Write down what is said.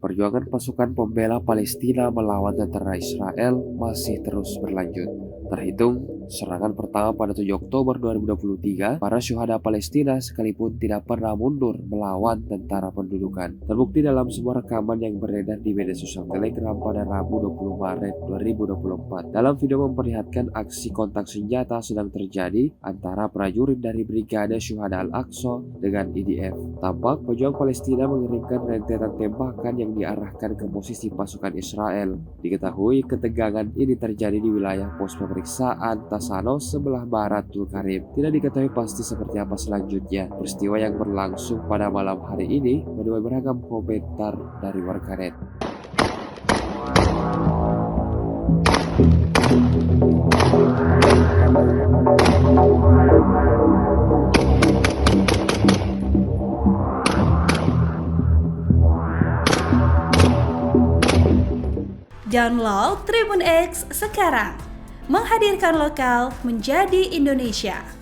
Perjuangan pasukan pembela Palestina melawan tentara Israel masih terus berlanjut. Terhitung serangan pertama pada 7 Oktober 2023, para syuhada Palestina sekalipun tidak pernah mundur melawan tentara pendudukan. Terbukti dalam sebuah rekaman yang beredar di media sosial Telegram pada Rabu 20 Maret 2024. Dalam video memperlihatkan aksi kontak senjata sedang terjadi antara prajurit dari Brigade Syuhada Al-Aqsa dengan IDF. Tampak pejuang Palestina mengirimkan rentetan tembakan yang diarahkan ke posisi pasukan Israel. Diketahui ketegangan ini terjadi di wilayah pos pemeriksaan Tasano sebelah barat Tulkarim. Tidak diketahui pasti seperti apa selanjutnya. Peristiwa yang berlangsung pada malam hari ini menuai beragam komentar dari warganet. Download Tribun X sekarang, menghadirkan lokal menjadi Indonesia.